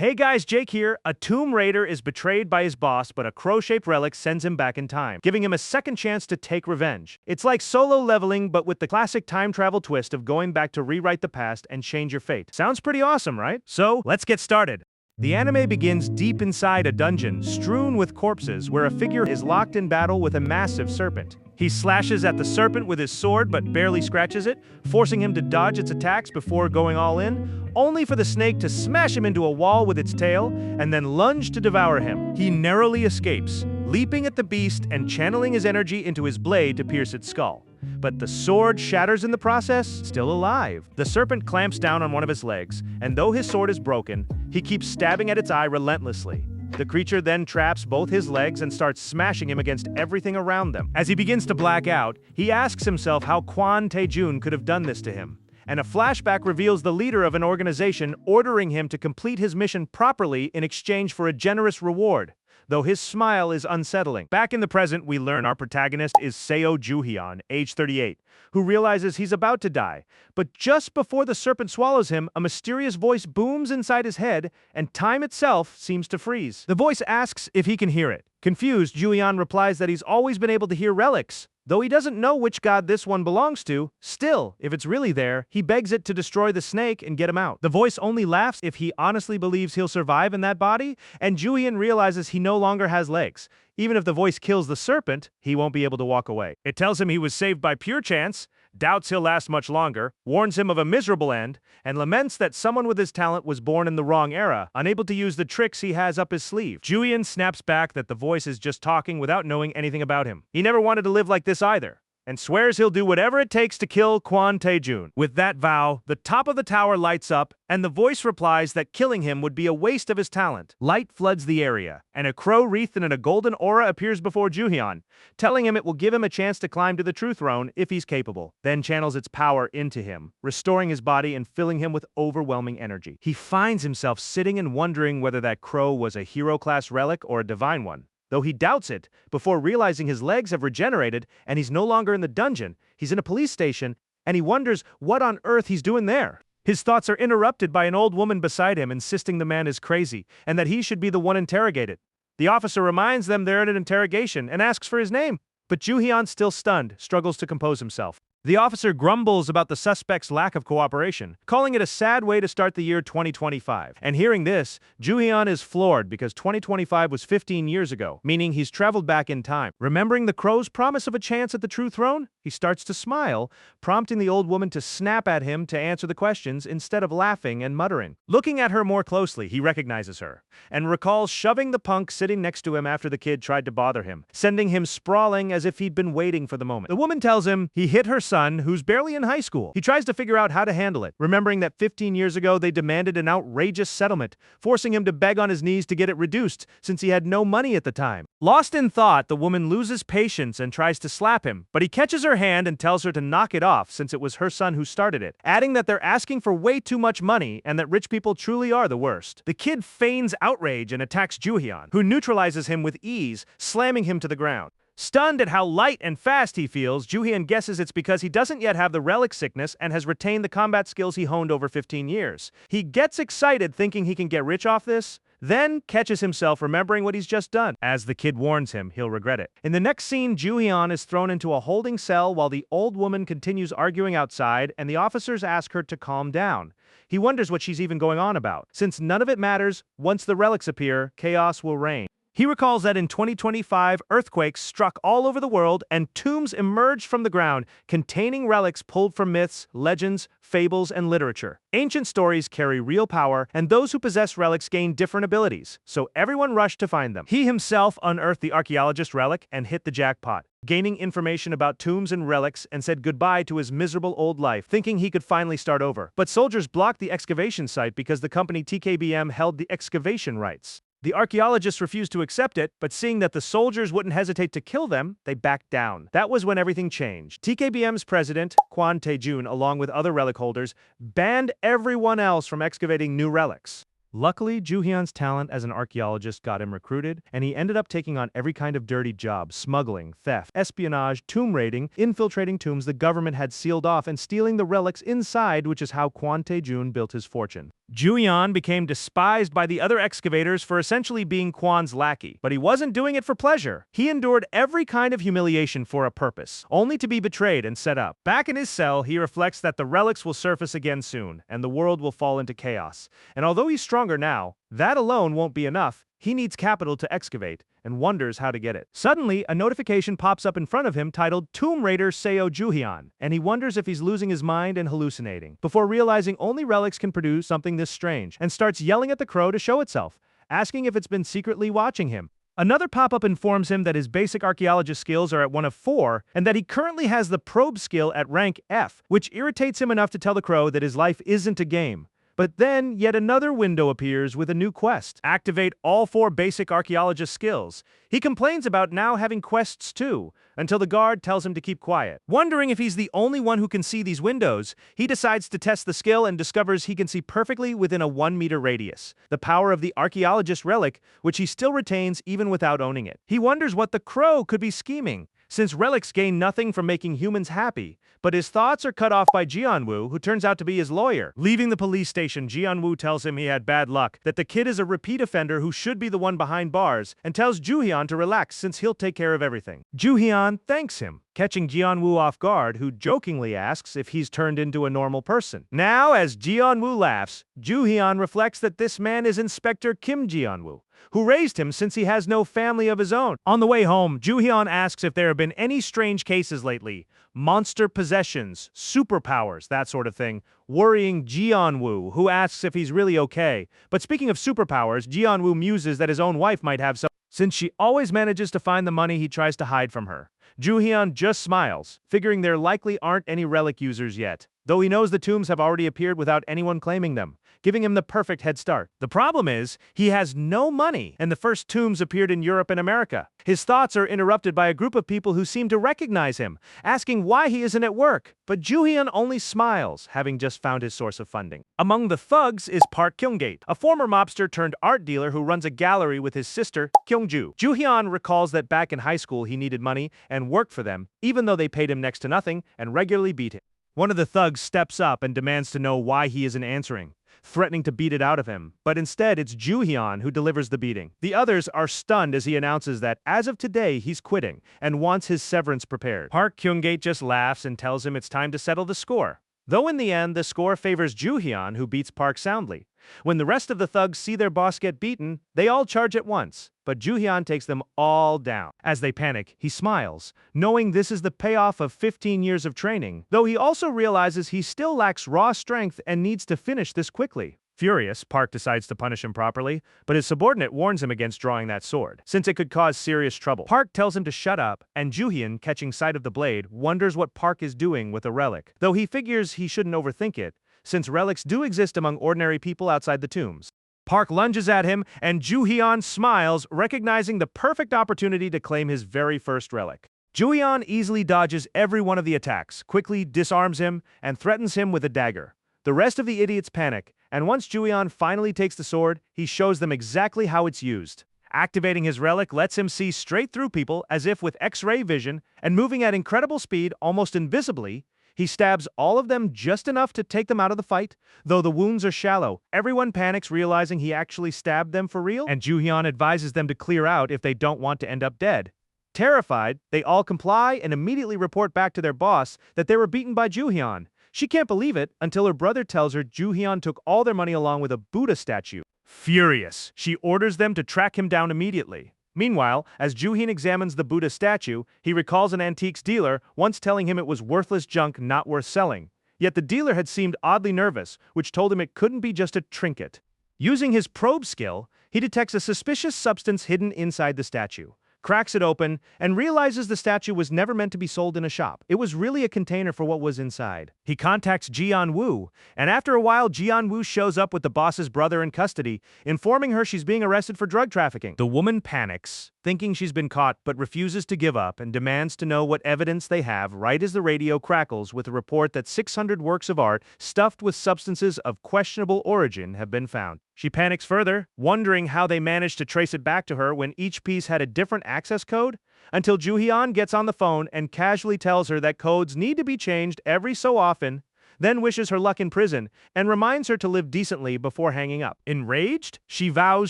Hey guys, Jake here. A tomb raider is betrayed by his boss, but a crow-shaped relic sends him back in time, giving him a second chance to take revenge. It's like solo leveling, but with the classic time travel twist of going back to rewrite the past and change your fate. Sounds pretty awesome, right? So, let's get started. The anime begins deep inside a dungeon, strewn with corpses, where a figure is locked in battle with a massive serpent. He slashes at the serpent with his sword, but barely scratches it, forcing him to dodge its attacks before going all in, only for the snake to smash him into a wall with its tail, and then lunge to devour him. He narrowly escapes, leaping at the beast and channeling his energy into his blade to pierce its skull. But the sword shatters in the process, still alive. The serpent clamps down on one of his legs, and though his sword is broken, he keeps stabbing at its eye relentlessly. The creature then traps both his legs and starts smashing him against everything around them. As he begins to black out, he asks himself how Kwon Tae-jun could have done this to him. And a flashback reveals the leader of an organization ordering him to complete his mission properly in exchange for a generous reward, though his smile is unsettling. Back in the present, we learn our protagonist is Seo Joo-hyun, age 38, who realizes he's about to die. But just before the serpent swallows him, a mysterious voice booms inside his head, and time itself seems to freeze. The voice asks if he can hear it. Confused, Joo-hyun replies that he's always been able to hear relics, though he doesn't know which god this one belongs to. Still, if it's really there, he begs it to destroy the snake and get him out. The voice only laughs if he honestly believes he'll survive in that body, and Joo-hyun realizes he no longer has legs. Even if the voice kills the serpent, he won't be able to walk away. It tells him he was saved by pure chance, doubts he'll last much longer, warns him of a miserable end, and laments that someone with his talent was born in the wrong era, unable to use the tricks he has up his sleeve. Joo-hyun snaps back that the voice is just talking without knowing anything about him. He never wanted to live like this either, and swears he'll do whatever it takes to kill Kwon Tae-jun. With that vow, the top of the tower lights up, and the voice replies that killing him would be a waste of his talent. Light floods the area, and a crow wreathed in a golden aura appears before Joo-hyun, telling him it will give him a chance to climb to the true throne if he's capable, then channels its power into him, restoring his body and filling him with overwhelming energy. He finds himself sitting and wondering whether that crow was a hero-class relic or a divine one, though he doubts it, before realizing his legs have regenerated and he's no longer in the dungeon. He's in a police station, and he wonders what on earth he's doing there. His thoughts are interrupted by an old woman beside him insisting the man is crazy and that he should be the one interrogated. The officer reminds them they're in an interrogation and asks for his name, but Joo-hyun, still stunned, struggles to compose himself. The officer grumbles about the suspect's lack of cooperation, calling it a sad way to start the year 2025. And hearing this, Joo-hyun is floored because 2025 was 15 years ago, meaning he's traveled back in time. Remembering the crow's promise of a chance at the true throne, he starts to smile, prompting the old woman to snap at him to answer the questions instead of laughing and muttering. Looking at her more closely, he recognizes her, and recalls shoving the punk sitting next to him after the kid tried to bother him, sending him sprawling as if he'd been waiting for the moment. The woman tells him he hit her son, who's barely in high school. He tries to figure out how to handle it, remembering that 15 years ago they demanded an outrageous settlement, forcing him to beg on his knees to get it reduced since he had no money at the time. Lost in thought, the woman loses patience and tries to slap him, but he catches her hand and tells her to knock it off since it was her son who started it, adding that they're asking for way too much money and that rich people truly are the worst. The kid feigns outrage and attacks Joo-hyun, who neutralizes him with ease, slamming him to the ground. Stunned at how light and fast he feels, Joo-hyun guesses it's because he doesn't yet have the relic sickness and has retained the combat skills he honed over 15 years. He gets excited thinking he can get rich off this, then catches himself remembering what he's just done. As the kid warns him, he'll regret it. In the next scene, Joo-hyun is thrown into a holding cell while the old woman continues arguing outside and the officers ask her to calm down. He wonders what she's even going on about. Since none of it matters, once the relics appear, chaos will reign. He recalls that in 2025, earthquakes struck all over the world and tombs emerged from the ground containing relics pulled from myths, legends, fables, and literature. Ancient stories carry real power, and those who possess relics gain different abilities, so everyone rushed to find them. He himself unearthed the archaeologist relic and hit the jackpot, gaining information about tombs and relics, and said goodbye to his miserable old life, thinking he could finally start over. But soldiers blocked the excavation site because the company TKBM held the excavation rights. The archaeologists refused to accept it, but seeing that the soldiers wouldn't hesitate to kill them, they backed down. That was when everything changed. TKBM's president, Kwon Tae-jun, along with other relic holders, banned everyone else from excavating new relics. Luckily, Joo-hyun's talent as an archaeologist got him recruited, and he ended up taking on every kind of dirty job: smuggling, theft, espionage, tomb raiding, infiltrating tombs the government had sealed off, and stealing the relics inside, which is how Kwon Tae-jun built his fortune. Julian became despised by the other excavators for essentially being Quan's lackey, but he wasn't doing it for pleasure. He endured every kind of humiliation for a purpose, only to be betrayed and set up. Back in his cell, he reflects that the relics will surface again soon, and the world will fall into chaos. And although he's stronger now, that alone won't be enough. He needs capital to excavate, and wonders how to get it. Suddenly, a notification pops up in front of him titled Tomb Raider Seo Juhyun, and he wonders if he's losing his mind and hallucinating, before realizing only relics can produce something this strange, and starts yelling at the crow to show itself, asking if it's been secretly watching him. Another pop-up informs him that his basic archaeologist skills are at 1 of 4, and that he currently has the probe skill at rank F, which irritates him enough to tell the crow that his life isn't a game. But then, yet another window appears with a new quest. Activate all 4 basic archaeologist skills. He complains about now having quests too, until the guard tells him to keep quiet. Wondering if he's the only one who can see these windows, he decides to test the skill and discovers he can see perfectly within a 1-meter radius. The power of the archaeologist relic, which he still retains even without owning it. He wonders what the crow could be scheming, since relics gain nothing from making humans happy. But his thoughts are cut off by Jianwu, who turns out to be his lawyer. Leaving the police station, Jianwu tells him he had bad luck, that the kid is a repeat offender who should be the one behind bars, and tells Juhyun to relax since he'll take care of everything. Juhyun thanks him, catching Jianwu off guard, who jokingly asks if he's turned into a normal person. Now, as Jianwu laughs, Juhyun reflects that this man is Inspector Kim Jianwu, who raised him since he has no family of his own. On the way home, Juhyun asks if there have been any strange cases lately. Monster possessions, superpowers, that sort of thing, worrying Jianwu, who asks if he's really okay. But speaking of superpowers, Jianwu muses that his own wife might have some, since she always manages to find the money he tries to hide from her. Juhyun just smiles, figuring there likely aren't any relic users yet, though he knows the tombs have already appeared without anyone claiming them, giving him the perfect head start. The problem is, he has no money, and the first tombs appeared in Europe and America. His thoughts are interrupted by a group of people who seem to recognize him, asking why he isn't at work. But Juhyun only smiles, having just found his source of funding. Among the thugs is Park Kyunggate, a former mobster turned art dealer who runs a gallery with his sister, Kyungju. Juhyun recalls that back in high school he needed money and worked for them, even though they paid him next to nothing and regularly beat him. One of the thugs steps up and demands to know why he isn't answering, threatening to beat it out of him, but instead it's Juhyun who delivers the beating. The others are stunned as he announces that, as of today, he's quitting and wants his severance prepared. Park Kyunggate just laughs and tells him it's time to settle the score. Though in the end, the score favors Juhyun, who beats Park soundly. When the rest of the thugs see their boss get beaten, they all charge at once, but Juhyun takes them all down. As they panic, he smiles, knowing this is the payoff of 15 years of training, though he also realizes he still lacks raw strength and needs to finish this quickly. Furious, Park decides to punish him properly, but his subordinate warns him against drawing that sword, since it could cause serious trouble. Park tells him to shut up, and Juhyun, catching sight of the blade, wonders what Park is doing with a relic, though he figures he shouldn't overthink it, since relics do exist among ordinary people outside the tombs. Park lunges at him, and Juhyun smiles, recognizing the perfect opportunity to claim his very first relic. Juhyun easily dodges every one of the attacks, quickly disarms him, and threatens him with a dagger. The rest of the idiots panic, and once Juhyun finally takes the sword, he shows them exactly how it's used. Activating his relic lets him see straight through people as if with X-ray vision, and moving at incredible speed, almost invisibly, he stabs all of them just enough to take them out of the fight. Though the wounds are shallow, everyone panics realizing he actually stabbed them for real, and Juhyun advises them to clear out if they don't want to end up dead. Terrified, they all comply and immediately report back to their boss that they were beaten by Juhyun. She can't believe it until her brother tells her Juhyun took all their money along with a Buddha statue. Furious, she orders them to track him down immediately. Meanwhile, as Juhyun examines the Buddha statue, he recalls an antiques dealer once telling him it was worthless junk not worth selling. Yet the dealer had seemed oddly nervous, which told him it couldn't be just a trinket. Using his probe skill, he detects a suspicious substance hidden inside the statue, cracks it open, and realizes the statue was never meant to be sold in a shop. It was really a container for what was inside. He contacts Jianwu, and after a while Jianwu shows up with the boss's brother in custody, informing her she's being arrested for drug trafficking. The woman panics, thinking she's been caught, but refuses to give up and demands to know what evidence they have right as the radio crackles with a report that 600 works of art stuffed with substances of questionable origin have been found. She panics further, wondering how they managed to trace it back to her when each piece had a different access code, until Juhyun gets on the phone and casually tells her that codes need to be changed every so often. then wishes her luck in prison, and reminds her to live decently before hanging up. Enraged, she vows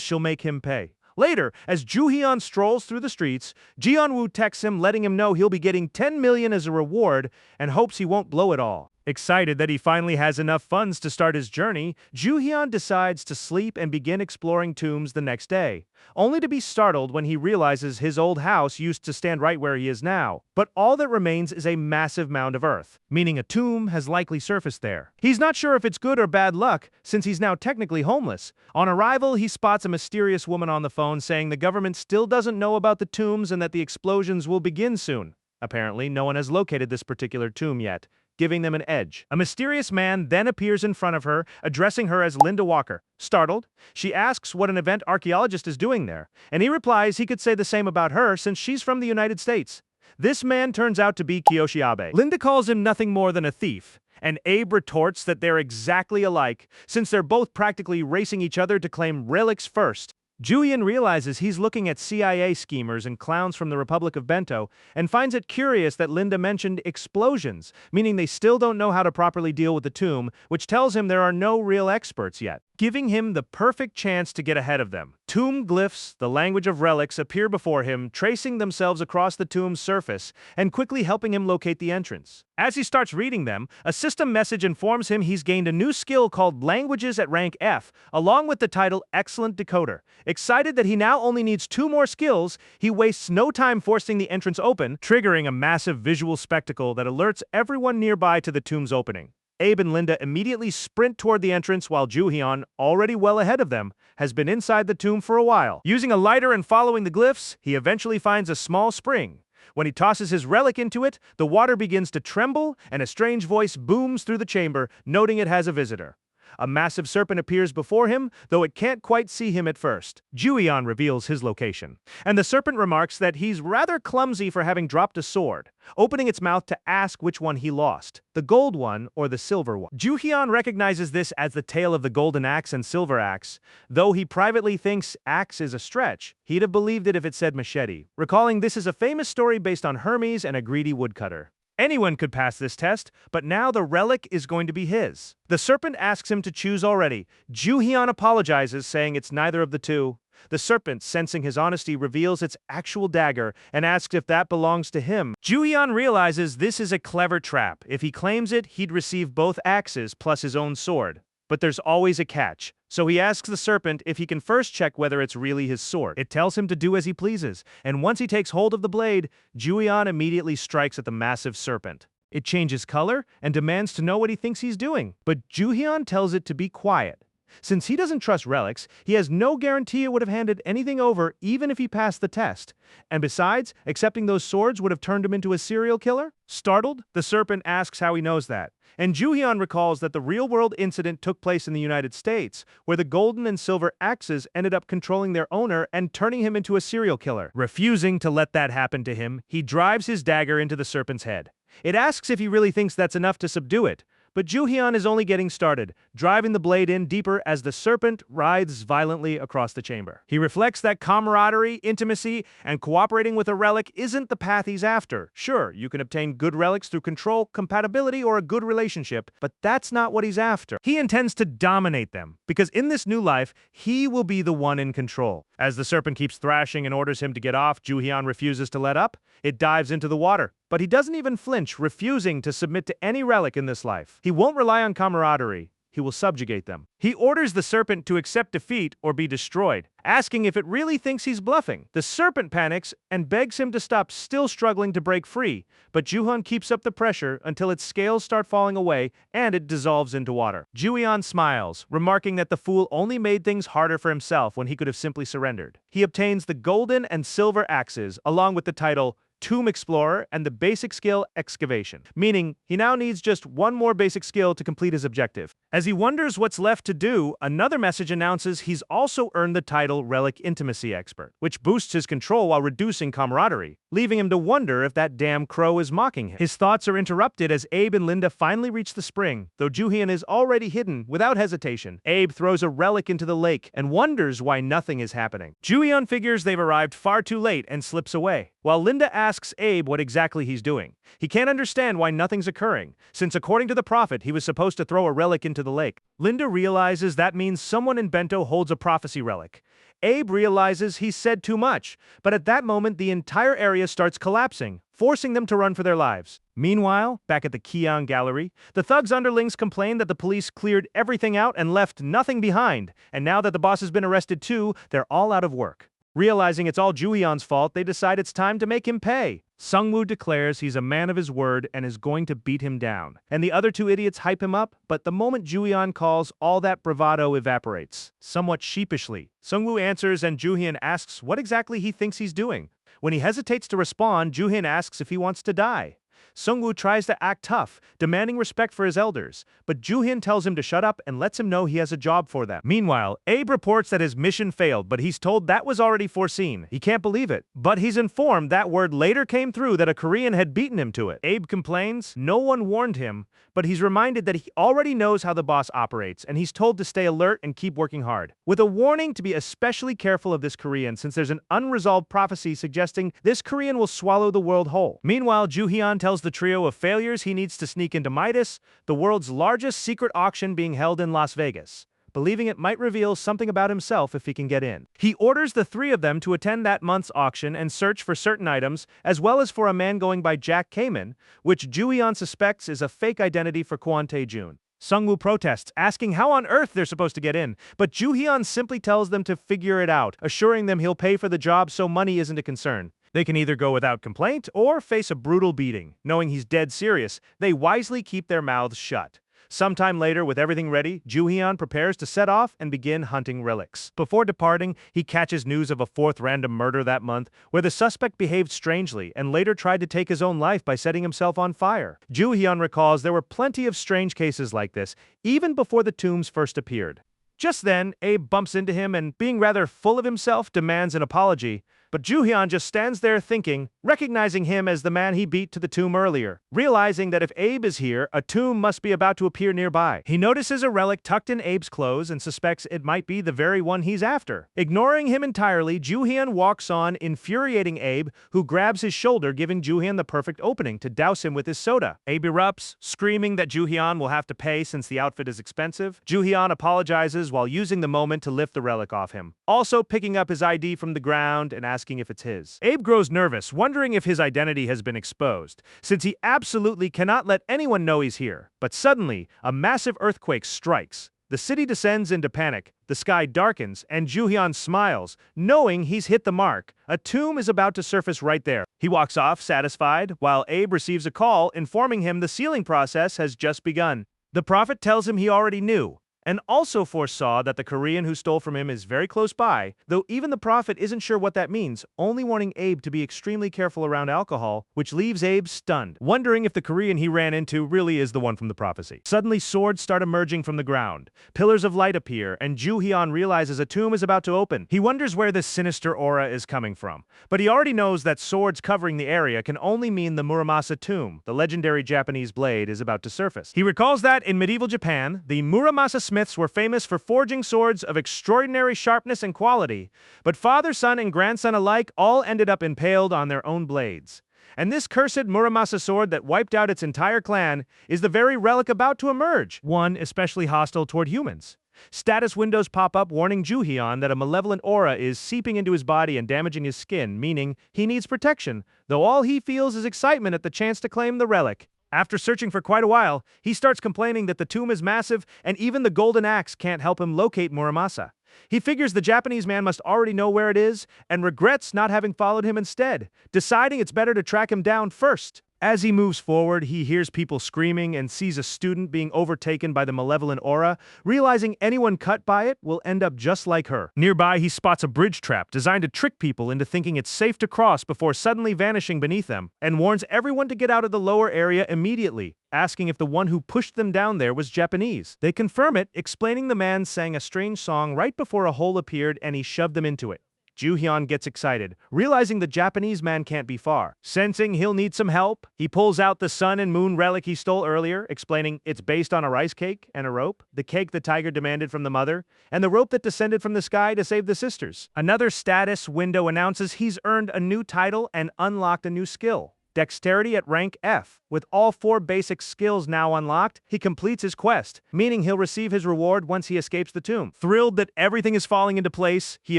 she'll make him pay. Later, as Ju-hyun strolls through the streets, Ji-woo texts him letting him know he'll be getting 10 million as a reward and hopes he won't blow it all. Excited that he finally has enough funds to start his journey, Ju-hyun decides to sleep and begin exploring tombs the next day, only to be startled when he realizes his old house used to stand right where he is now. But all that remains is a massive mound of earth, meaning a tomb has likely surfaced there. He's not sure if it's good or bad luck, since he's now technically homeless. On arrival, he spots a mysterious woman on the phone saying the government still doesn't know about the tombs and that the explosions will begin soon. Apparently, no one has located this particular tomb yet, giving them an edge. A mysterious man then appears in front of her, addressing her as Linda Walker. Startled, she asks what an event archaeologist is doing there, and he replies he could say the same about her since she's from the United States. This man turns out to be Kiyoshi Abe. Linda calls him nothing more than a thief, and Abe retorts that they're exactly alike, since they're both practically racing each other to claim relics first. Ju-hyun realizes he's looking at CIA schemers and clowns from the Republic of Bento, and finds it curious that Linda mentioned explosions, meaning they still don't know how to properly deal with the tomb, which tells him there are no real experts yet, giving him the perfect chance to get ahead of them. Tomb glyphs, the language of relics, appear before him, tracing themselves across the tomb's surface, and quickly helping him locate the entrance. As he starts reading them, a system message informs him he's gained a new skill called Languages at rank F, along with the title Excellent Decoder. Excited that he now only needs 2 more skills, he wastes no time forcing the entrance open, triggering a massive visual spectacle that alerts everyone nearby to the tomb's opening. Abe and Linda immediately sprint toward the entrance while Ju-hyun, already well ahead of them, has been inside the tomb for a while. Using a lighter and following the glyphs, he eventually finds a small spring. When he tosses his relic into it, the water begins to tremble, and a strange voice booms through the chamber, noting it has a visitor. A massive serpent appears before him, though it can't quite see him at first. Ju-hyun reveals his location, and the serpent remarks that he's rather clumsy for having dropped a sword, opening its mouth to ask which one he lost, the gold one or the silver one. Ju-hyun recognizes this as the tale of the golden axe and silver axe. Though he privately thinks axe is a stretch, he'd have believed it if it said machete, recalling this is a famous story based on Hermes and a greedy woodcutter. Anyone could pass this test, but now the relic is going to be his. The serpent asks him to choose already. Ju-hyun apologizes, saying it's neither of the two. The serpent, sensing his honesty, reveals its actual dagger and asks if that belongs to him. Ju-hyun realizes this is a clever trap. If he claims it, he'd receive both axes plus his own sword. But there's always a catch, so he asks the serpent if he can first check whether it's really his sword. It tells him to do as he pleases, and once he takes hold of the blade, Ju-hyun immediately strikes at the massive serpent. It changes color and demands to know what he thinks he's doing, but Ju-hyun tells it to be quiet. Since he doesn't trust relics, he has no guarantee it would have handed anything over even if he passed the test. And besides, accepting those swords would have turned him into a serial killer? Startled, the serpent asks how he knows that. And Ju-hyun recalls that the real-world incident took place in the United States, where the golden and silver axes ended up controlling their owner and turning him into a serial killer. Refusing to let that happen to him, he drives his dagger into the serpent's head. It asks if he really thinks that's enough to subdue it. But Ju-hyun is only getting started, driving the blade in deeper as the serpent writhes violently across the chamber. He reflects that camaraderie, intimacy, and cooperating with a relic isn't the path he's after. Sure, you can obtain good relics through control, compatibility, or a good relationship, but that's not what he's after. He intends to dominate them, because in this new life, he will be the one in control. As the serpent keeps thrashing and orders him to get off, Ju-hyun refuses to let up. It dives into the water, but he doesn't even flinch, refusing to submit to any relic in this life. He won't rely on camaraderie. He will subjugate them. He orders the serpent to accept defeat or be destroyed, asking if it really thinks he's bluffing. The serpent panics and begs him to stop, still struggling to break free, but Ju-hyun keeps up the pressure until its scales start falling away and it dissolves into water. Ju-hyun smiles, remarking that the fool only made things harder for himself when he could have simply surrendered. He obtains the golden and silver axes, along with the title Tomb Explorer and the basic skill Excavation, meaning he now needs just one more basic skill to complete his objective. As he wonders what's left to do, another message announces he's also earned the title Relic Intimacy Expert, which boosts his control while reducing camaraderie, leaving him to wonder if that damn crow is mocking him. His thoughts are interrupted as Abe and Linda finally reach the spring. Though Ju-hyun is already hidden, without hesitation, Abe throws a relic into the lake and wonders why nothing is happening. Ju-hyun figures they've arrived far too late and slips away, while Linda asks asks Abe what exactly he's doing. He can't understand why nothing's occurring, since according to the prophet, he was supposed to throw a relic into the lake. Linda realizes that means someone in Bento holds a prophecy relic. Abe realizes he's said too much, but at that moment the entire area starts collapsing, forcing them to run for their lives. Meanwhile, back at the Kian Gallery, the thugs' underlings complain that the police cleared everything out and left nothing behind, and now that the boss has been arrested too, they're all out of work. Realizing it's all Juhyun's fault, they decide it's time to make him pay. Sungwoo declares he's a man of his word and is going to beat him down. And the other two idiots hype him up, but the moment Juhyun calls, all that bravado evaporates. Somewhat sheepishly, Sungwoo answers and Juhyun asks what exactly he thinks he's doing. When he hesitates to respond, Juhyun asks if he wants to die. Sungwoo tries to act tough, demanding respect for his elders, but Juhyun tells him to shut up and lets him know he has a job for them. Meanwhile, Abe reports that his mission failed, but he's told that was already foreseen. He can't believe it, but he's informed that word later came through that a Korean had beaten him to it. Abe complains no one warned him, but he's reminded that he already knows how the boss operates, and he's told to stay alert and keep working hard. With a warning to be especially careful of this Korean since there's an unresolved prophecy suggesting this Korean will swallow the world whole. Meanwhile, Juhyun tells the trio of failures he needs to sneak into Midas, the world's largest secret auction being held in Las Vegas, believing it might reveal something about himself if he can get in. He orders the three of them to attend that month's auction and search for certain items, as well as for a man going by Jack Kamen, which Juhyun suspects is a fake identity for Kwon Tae-jun. Sungwoo protests, asking how on earth they're supposed to get in, but Juhyun simply tells them to figure it out, assuring them he'll pay for the job so money isn't a concern. They can either go without complaint or face a brutal beating. Knowing he's dead serious, they wisely keep their mouths shut. Sometime later, with everything ready, Juhyun prepares to set off and begin hunting relics. Before departing, he catches news of a fourth random murder that month, where the suspect behaved strangely and later tried to take his own life by setting himself on fire. Juhyun recalls there were plenty of strange cases like this, even before the tombs first appeared. Just then, Abe bumps into him and, being rather full of himself, demands an apology. But Juhyun just stands there thinking, recognizing him as the man he beat to the tomb earlier. Realizing that if Abe is here, a tomb must be about to appear nearby. He notices a relic tucked in Abe's clothes and suspects it might be the very one he's after. Ignoring him entirely, Juhyun walks on, infuriating Abe, who grabs his shoulder, giving Juhyun the perfect opening to douse him with his soda. Abe erupts, screaming that Juhyun will have to pay since the outfit is expensive. Juhyun apologizes while using the moment to lift the relic off him, also picking up his ID from the ground and asking if it's his. Abe grows nervous, wondering if his identity has been exposed, since he absolutely cannot let anyone know he's here. But suddenly, a massive earthquake strikes. The city descends into panic, the sky darkens, and Juhyun smiles, knowing he's hit the mark. A tomb is about to surface right there. He walks off, satisfied, while Abe receives a call informing him the sealing process has just begun. The prophet tells him he already knew, and also foresaw that the Korean who stole from him is very close by, though even the prophet isn't sure what that means, only warning Abe to be extremely careful around alcohol, which leaves Abe stunned, wondering if the Korean he ran into really is the one from the prophecy. Suddenly, swords start emerging from the ground. Pillars of light appear, and Juhyun realizes a tomb is about to open. He wonders where this sinister aura is coming from, but he already knows that swords covering the area can only mean the Muramasa tomb, the legendary Japanese blade, is about to surface. He recalls that in medieval Japan, the Muramasa smiths were famous for forging swords of extraordinary sharpness and quality, but father, son, and grandson alike all ended up impaled on their own blades. And this cursed Muramasa sword that wiped out its entire clan is the very relic about to emerge, one especially hostile toward humans. Status windows pop up warning Juhyun that a malevolent aura is seeping into his body and damaging his skin, meaning he needs protection, though all he feels is excitement at the chance to claim the relic. After searching for quite a while, he starts complaining that the tomb is massive and even the golden axe can't help him locate Muramasa. He figures the Japanese man must already know where it is and regrets not having followed him instead, deciding it's better to track him down first. As he moves forward, he hears people screaming and sees a student being overtaken by the malevolent aura, realizing anyone cut by it will end up just like her. Nearby, he spots a bridge trap designed to trick people into thinking it's safe to cross before suddenly vanishing beneath them, and warns everyone to get out of the lower area immediately, asking if the one who pushed them down there was Japanese. They confirm it, explaining the man sang a strange song right before a hole appeared and he shoved them into it. Ju-hyun gets excited, realizing the Japanese man can't be far. Sensing he'll need some help, he pulls out the sun and moon relic he stole earlier, explaining it's based on a rice cake and a rope, the cake the tiger demanded from the mother, and the rope that descended from the sky to save the sisters. Another status window announces he's earned a new title and unlocked a new skill. Dexterity at rank F. With all 4 basic skills now unlocked, he completes his quest, meaning he'll receive his reward once he escapes the tomb. Thrilled that everything is falling into place, he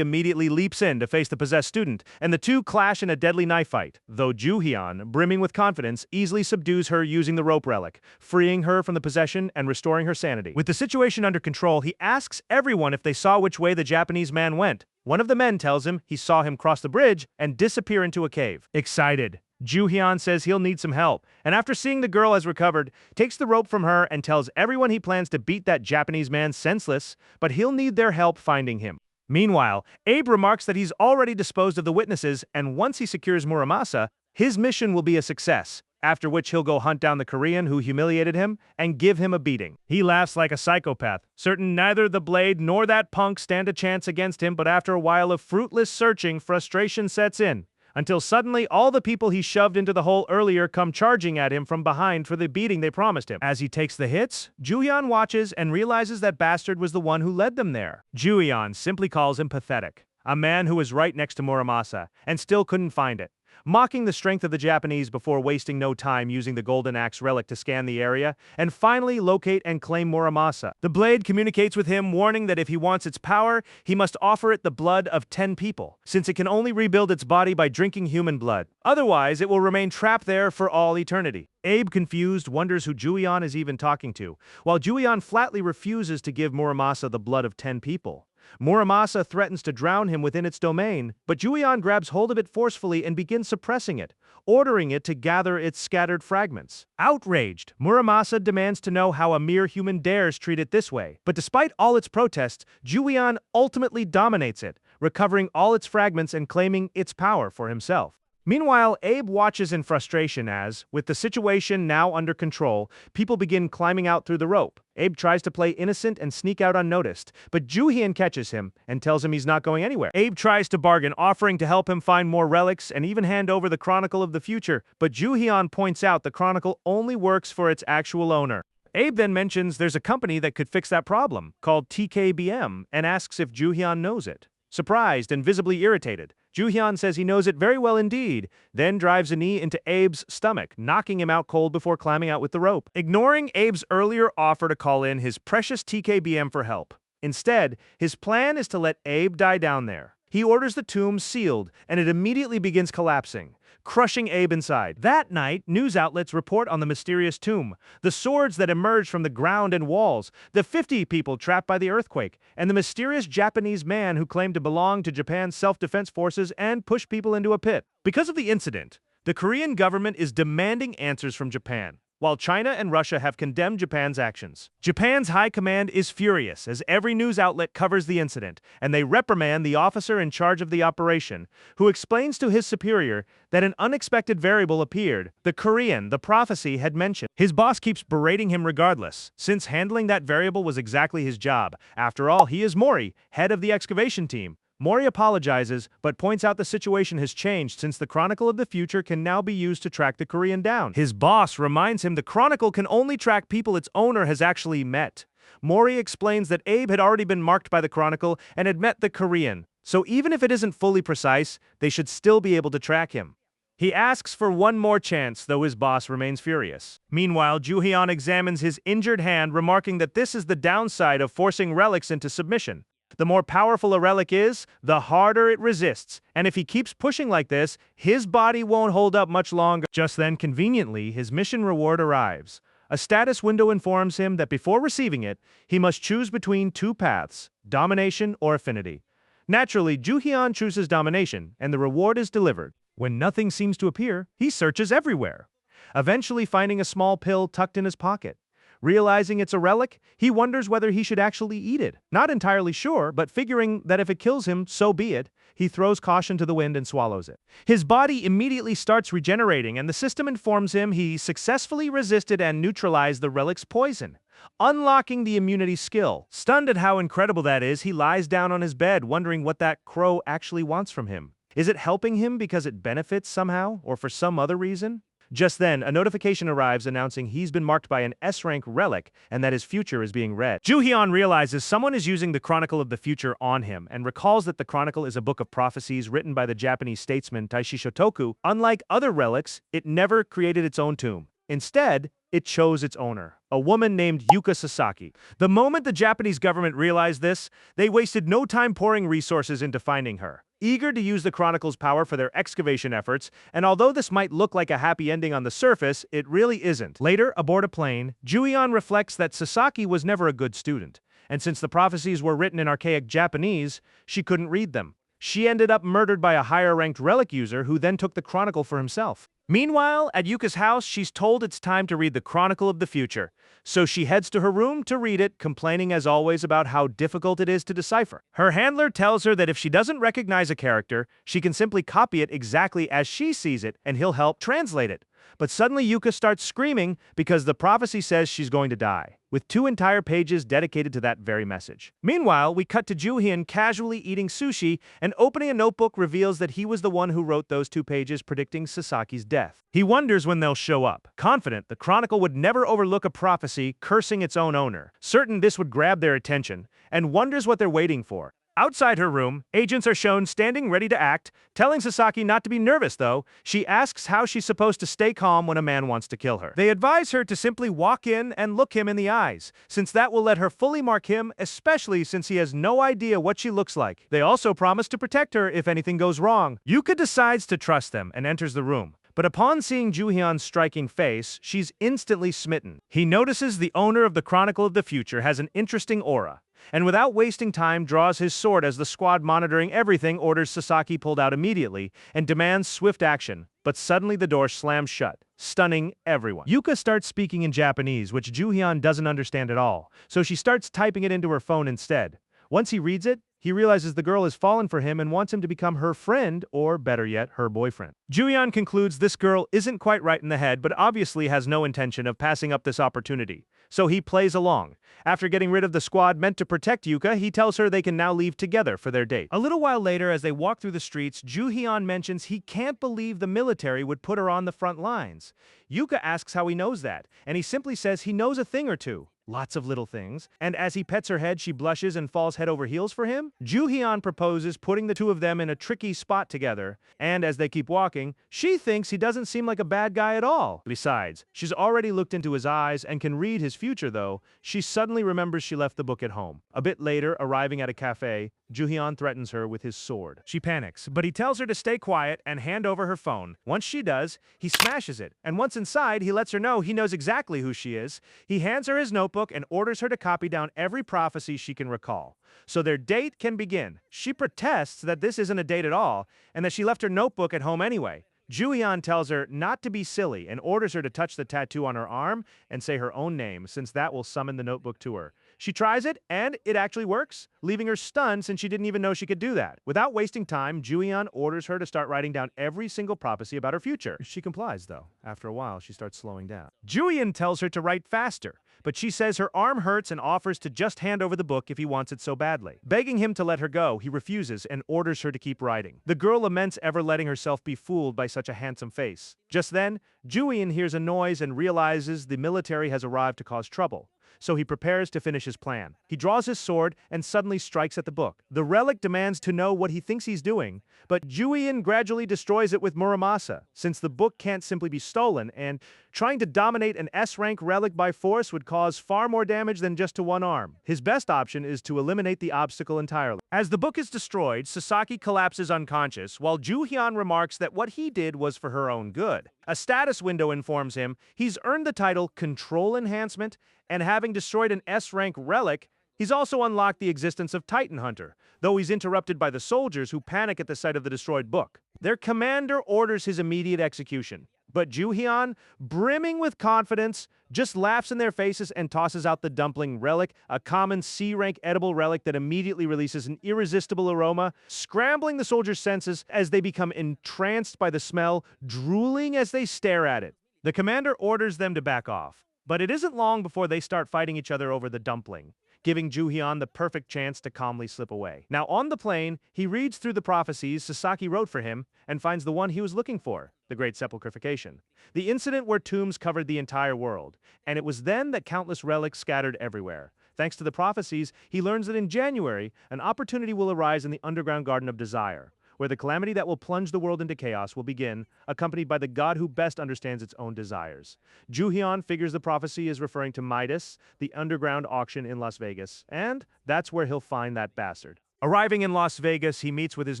immediately leaps in to face the possessed student, and the two clash in a deadly knife fight, though Ju-hyun, brimming with confidence, easily subdues her using the rope relic, freeing her from the possession and restoring her sanity. With the situation under control, he asks everyone if they saw which way the Japanese man went. One of the men tells him he saw him cross the bridge and disappear into a cave. Excited, Ju-hyun says he'll need some help, and after seeing the girl has recovered, takes the rope from her and tells everyone he plans to beat that Japanese man senseless, but he'll need their help finding him. Meanwhile, Abe remarks that he's already disposed of the witnesses, and once he secures Muramasa, his mission will be a success, after which he'll go hunt down the Korean who humiliated him and give him a beating. He laughs like a psychopath, certain neither the blade nor that punk stand a chance against him, but after a while of fruitless searching, frustration sets in, until suddenly all the people he shoved into the hole earlier come charging at him from behind for the beating they promised him. As he takes the hits, Ju-hyun watches and realizes that bastard was the one who led them there. Ju-hyun simply calls him pathetic, a man who was right next to Muramasa and still couldn't find it, mocking the strength of the Japanese before wasting no time using the golden axe relic to scan the area and finally locate and claim Muramasa. The blade communicates with him, warning that if he wants its power, he must offer it the blood of 10 people, since it can only rebuild its body by drinking human blood. Otherwise, it will remain trapped there for all eternity. Abe, confused, wonders who Ju-hyun is even talking to, while Ju-hyun flatly refuses to give Muramasa the blood of 10 people. Muramasa threatens to drown him within its domain, but Ju-hyun grabs hold of it forcefully and begins suppressing it, ordering it to gather its scattered fragments. Outraged, Muramasa demands to know how a mere human dares treat it this way, but despite all its protests, Ju-hyun ultimately dominates it, recovering all its fragments and claiming its power for himself. Meanwhile, Abe watches in frustration as, with the situation now under control, people begin climbing out through the rope. Abe tries to play innocent and sneak out unnoticed, but Ju-hyun catches him and tells him he's not going anywhere. Abe tries to bargain, offering to help him find more relics and even hand over the Chronicle of the Future, but Ju-hyun points out the Chronicle only works for its actual owner. Abe then mentions there's a company that could fix that problem, called TKBM, and asks if Ju-hyun knows it. Surprised and visibly irritated, Ju-hyun says he knows it very well indeed, then drives a knee into Abe's stomach, knocking him out cold before climbing out with the rope. Ignoring Abe's earlier offer to call in his precious TKBM for help. Instead, his plan is to let Abe die down there. He orders the tomb sealed, and it immediately begins collapsing, crushing Abe inside. That night, news outlets report on the mysterious tomb, the swords that emerged from the ground and walls, the 50 people trapped by the earthquake, and the mysterious Japanese man who claimed to belong to Japan's self-defense forces and pushed people into a pit. Because of the incident, the Korean government is demanding answers from Japan, while China and Russia have condemned Japan's actions. Japan's high command is furious as every news outlet covers the incident, and they reprimand the officer in charge of the operation, who explains to his superior that an unexpected variable appeared, the Korean the prophecy had mentioned. His boss keeps berating him regardless, since handling that variable was exactly his job. After all, he is Mori, head of the excavation team. Mori apologizes, but points out the situation has changed since the Chronicle of the Future can now be used to track the Korean down. His boss reminds him the Chronicle can only track people its owner has actually met. Mori explains that Abe had already been marked by the Chronicle and had met the Korean, so even if it isn't fully precise, they should still be able to track him. He asks for one more chance, though his boss remains furious. Meanwhile, Ju-hyun examines his injured hand, remarking that this is the downside of forcing relics into submission. The more powerful a relic is, the harder it resists, and if he keeps pushing like this, his body won't hold up much longer. Just then, conveniently, his mission reward arrives. A status window informs him that before receiving it, he must choose between two paths, domination or affinity. Naturally, Ju-hyun chooses domination, and the reward is delivered. When nothing seems to appear, he searches everywhere, eventually finding a small pill tucked in his pocket. Realizing it's a relic, he wonders whether he should actually eat it. Not entirely sure, but figuring that if it kills him, so be it, he throws caution to the wind and swallows it. His body immediately starts regenerating, and the system informs him he successfully resisted and neutralized the relic's poison. unlocking the immunity skill. Stunned at how incredible that is, he lies down on his bed, wondering what that crow actually wants from him. Is it helping him because it benefits somehow, or for some other reason? Just then, a notification arrives announcing he's been marked by an S-rank relic and that his future is being read. Ju-hyun realizes someone is using the Chronicle of the Future on him and recalls that the Chronicle is a book of prophecies written by the Japanese statesman Taishi Shotoku. Unlike other relics, it never created its own tomb. Instead, it chose its owner, a woman named Yuka Sasaki. The moment the Japanese government realized this, they wasted no time pouring resources into finding her, eager to use the Chronicle's power for their excavation efforts, and although this might look like a happy ending on the surface, it really isn't. Later, aboard a plane, Ju-hyun reflects that Sasaki was never a good student, and since the prophecies were written in archaic Japanese, she couldn't read them. She ended up murdered by a higher-ranked relic user who then took the Chronicle for himself. Meanwhile, at Yuka's house, she's told it's time to read the Chronicle of the Future, so she heads to her room to read it, complaining as always about how difficult it is to decipher. Her handler tells her that if she doesn't recognize a character, she can simply copy it exactly as she sees it, and he'll help translate it. But suddenly Yuka starts screaming because the prophecy says she's going to die, with 2 entire pages dedicated to that very message. Meanwhile, we cut to Ju-hyun casually eating sushi, and opening a notebook reveals that he was the one who wrote those 2 pages predicting Sasaki's death. He wonders when they'll show up, confident the Chronicle would never overlook a prophecy cursing its own owner, certain this would grab their attention, and wonders what they're waiting for. Outside her room, agents are shown standing ready to act, telling Sasaki not to be nervous though. She asks how she's supposed to stay calm when a man wants to kill her. They advise her to simply walk in and look him in the eyes, since that will let her fully mark him, especially since he has no idea what she looks like. They also promise to protect her if anything goes wrong. Yuka decides to trust them and enters the room. But upon seeing Ju-hyun's striking face, she's instantly smitten. He notices the owner of the Chronicle of the Future has an interesting aura, and without wasting time draws his sword as the squad monitoring everything orders Sasaki pulled out immediately and demands swift action. But suddenly the door slams shut, stunning everyone. Yuka starts speaking in Japanese, which Ju-hyun doesn't understand at all, so she starts typing it into her phone instead. Once he reads it, he realizes the girl has fallen for him and wants him to become her friend, or better yet, her boyfriend. Ju-hyun concludes this girl isn't quite right in the head, but obviously has no intention of passing up this opportunity, so he plays along. After getting rid of the squad meant to protect Yuka, he tells her they can now leave together for their date. A little while later, as they walk through the streets, Ju-hyun mentions he can't believe the military would put her on the front lines. Yuka asks how he knows that, and he simply says he knows a thing or two. Lots of little things. And as he pets her head, she blushes and falls head over heels for him. Ju-hyun proposes putting the 2 of them in a tricky spot together, and as they keep walking, she thinks he doesn't seem like a bad guy at all. Besides, she's already looked into his eyes and can read his future though. She suddenly remembers she left the book at home. A bit later, arriving at a cafe, Ju-hyun threatens her with his sword. She panics, but he tells her to stay quiet and hand over her phone. Once she does, he smashes it, and once inside, he lets her know he knows exactly who she is. He hands her his notebook and orders her to copy down every prophecy she can recall, so their date can begin. She protests that this isn't a date at all, and that she left her notebook at home anyway. Ju-hyun tells her not to be silly and orders her to touch the tattoo on her arm and say her own name, since that will summon the notebook to her. She tries it, and it actually works, leaving her stunned since she didn't even know she could do that. Without wasting time, Ju-hyun orders her to start writing down every single prophecy about her future. She complies, though. After a while, she starts slowing down. Ju-hyun tells her to write faster, but she says her arm hurts and offers to just hand over the book if he wants it so badly. Begging him to let her go, he refuses and orders her to keep writing. The girl laments ever letting herself be fooled by such a handsome face. Just then, Ju-hyun hears a noise and realizes the military has arrived to cause trouble, so he prepares to finish his plan. He draws his sword and suddenly strikes at the book. The relic demands to know what he thinks he's doing, but Ju-hyun gradually destroys it with Muramasa, since the book can't simply be stolen, and trying to dominate an S-rank relic by force would cause far more damage than just to one arm. His best option is to eliminate the obstacle entirely. As the book is destroyed, Sasaki collapses unconscious, while Ju-hyun remarks that what he did was for her own good. A status window informs him he's earned the title Control Enhancement, and having destroyed an S-rank relic, he's also unlocked the existence of Titan Hunter, though he's interrupted by the soldiers who panic at the sight of the destroyed book. Their commander orders his immediate execution, but Ju-hyun, brimming with confidence, just laughs in their faces and tosses out the dumpling relic, a common C-rank edible relic that immediately releases an irresistible aroma, scrambling the soldiers' senses as they become entranced by the smell, drooling as they stare at it. The commander orders them to back off, But it isn't long before they start fighting each other over the dumpling, giving Ju-hyun the perfect chance to calmly slip away. Now on the plane, he reads through the prophecies Sasaki wrote for him and finds the one he was looking for, the Great Sepulchrification, the incident where tombs covered the entire world, and it was then that countless relics scattered everywhere. Thanks to the prophecies, he learns that in January, an opportunity will arise in the underground Garden of Desire, where the calamity that will plunge the world into chaos will begin, accompanied by the god who best understands its own desires. Ju-hyun figures the prophecy is referring to Midas, the underground auction in Las Vegas, and that's where he'll find that bastard. Arriving in Las Vegas, he meets with his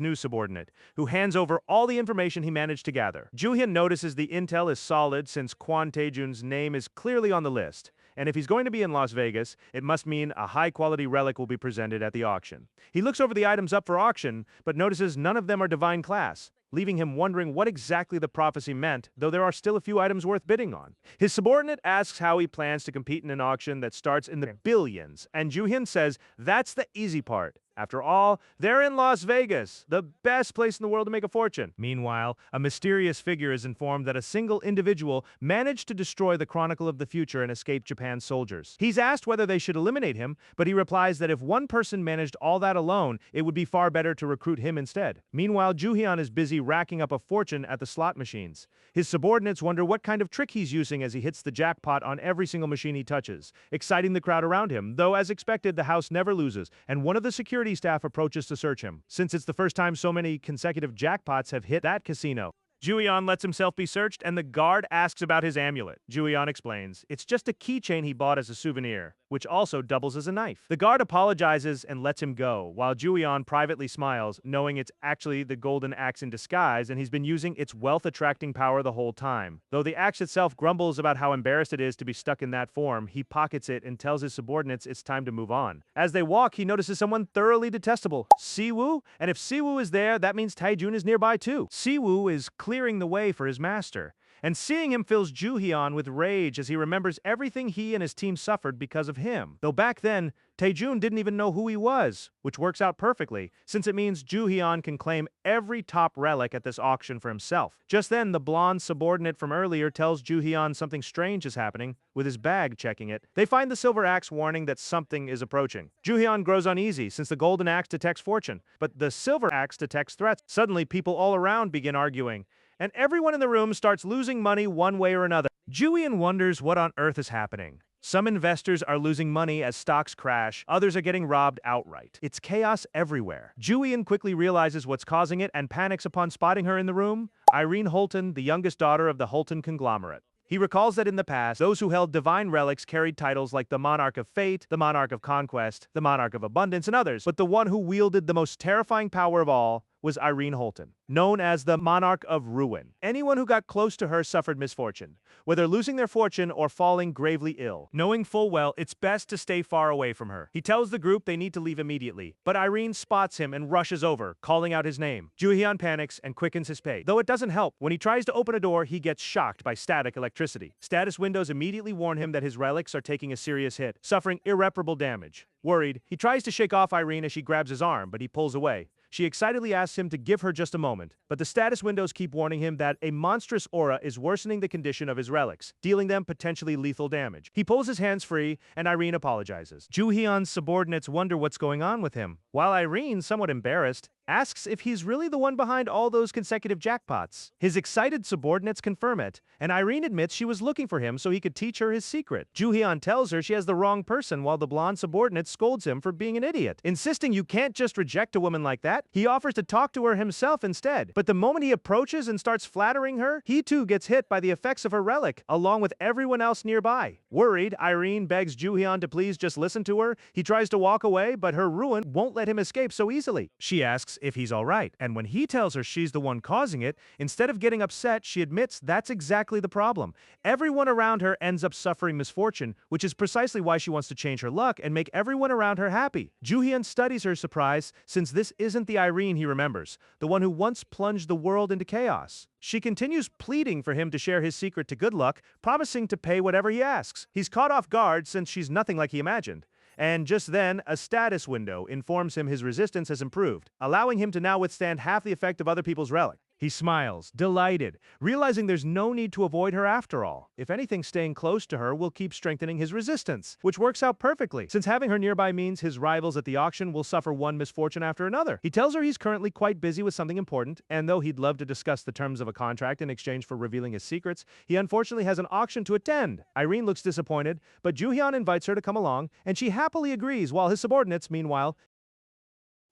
new subordinate, who hands over all the information he managed to gather. Ju-hyun notices the intel is solid since Kwon Tae-jun's name is clearly on the list, and if he's going to be in Las Vegas, it must mean a high-quality relic will be presented at the auction. He looks over the items up for auction, but notices none of them are divine class, leaving him wondering what exactly the prophecy meant, though there are still a few items worth bidding on. His subordinate asks how he plans to compete in an auction that starts in the billions, and Ju-hyun says that's the easy part. After all, they're in Las Vegas, the best place in the world to make a fortune. Meanwhile, a mysterious figure is informed that a single individual managed to destroy the Chronicle of the Future and escape Japan's soldiers. He's asked whether they should eliminate him, but he replies that if one person managed all that alone, it would be far better to recruit him instead. Meanwhile, Ju-hyun is busy racking up a fortune at the slot machines. His subordinates wonder what kind of trick he's using as he hits the jackpot on every single machine he touches, exciting the crowd around him, though as expected, the house never loses, and one of the security staff approaches to search him, since it's the first time so many consecutive jackpots have hit that casino. Ju-hyun lets himself be searched, and the guard asks about his amulet. Ju-hyun explains, it's just a keychain he bought as a souvenir, which also doubles as a knife. The guard apologizes and lets him go, while Ju-hyun privately smiles, knowing it's actually the golden axe in disguise and he's been using its wealth-attracting power the whole time. Though the axe itself grumbles about how embarrassed it is to be stuck in that form, he pockets it and tells his subordinates it's time to move on. As they walk, he notices someone thoroughly detestable, Siwoo, and if Siwoo is there, that means Tae-jun is nearby too. Siwoo is clearing the way for his master, and seeing him fills Ju-hyun with rage as he remembers everything he and his team suffered because of him. Though back then, Tae-jun didn't even know who he was, which works out perfectly, since it means Ju-hyun can claim every top relic at this auction for himself. Just then, the blonde subordinate from earlier tells Ju-hyun something strange is happening, with his bag checking it. They find the silver axe warning that something is approaching. Ju-hyun grows uneasy since the golden axe detects fortune, but the silver axe detects threats. Suddenly, people all around begin arguing, and everyone in the room starts losing money one way or another. Ju-hyun wonders what on earth is happening. Some investors are losing money as stocks crash, others are getting robbed outright. It's chaos everywhere. Ju-hyun quickly realizes what's causing it and panics upon spotting her in the room, Irene Holton, the youngest daughter of the Holton conglomerate. He recalls that in the past, those who held divine relics carried titles like the Monarch of Fate, the Monarch of Conquest, the Monarch of Abundance, and others, but the one who wielded the most terrifying power of all was Irene Holton, known as the Monarch of Ruin. Anyone who got close to her suffered misfortune, whether losing their fortune or falling gravely ill. Knowing full well it's best to stay far away from her, he tells the group they need to leave immediately, but Irene spots him and rushes over, calling out his name. Ju-hyun panics and quickens his pace. Though it doesn't help, when he tries to open a door, he gets shocked by static electricity. Status windows immediately warn him that his relics are taking a serious hit, suffering irreparable damage. Worried, he tries to shake off Irene as she grabs his arm, but he pulls away. She excitedly asks him to give her just a moment, but the status windows keep warning him that a monstrous aura is worsening the condition of his relics, dealing them potentially lethal damage. He pulls his hands free, and Irene apologizes. Ju-hyun's subordinates wonder what's going on with him, while Irene, somewhat embarrassed, asks if he's really the one behind all those consecutive jackpots. His excited subordinates confirm it, and Irene admits she was looking for him so he could teach her his secret. Ju-hyun tells her she has the wrong person while the blonde subordinate scolds him for being an idiot, insisting you can't just reject a woman like that. He offers to talk to her himself instead, but the moment he approaches and starts flattering her, he too gets hit by the effects of her relic, along with everyone else nearby. Worried, Irene begs Ju-hyun to please just listen to her. He tries to walk away, but her ruin won't let him escape so easily. She asks if he's alright, and when he tells her she's the one causing it, instead of getting upset, she admits that's exactly the problem. Everyone around her ends up suffering misfortune, which is precisely why she wants to change her luck and make everyone around her happy. Ju-hyun studies her surprise, since this isn't the Irene he remembers, the one who once plunged the world into chaos. She continues pleading for him to share his secret to good luck, promising to pay whatever he asks. He's caught off guard since she's nothing like he imagined. And just then, a status window informs him his resistance has improved, allowing him to now withstand half the effect of other people's relic. He smiles, delighted, realizing there's no need to avoid her after all. If anything, staying close to her will keep strengthening his resistance, which works out perfectly, since having her nearby means his rivals at the auction will suffer one misfortune after another. He tells her he's currently quite busy with something important, and though he'd love to discuss the terms of a contract in exchange for revealing his secrets, he unfortunately has an auction to attend. Irene looks disappointed, but Joo-hyun invites her to come along, and she happily agrees, while his subordinates, meanwhile,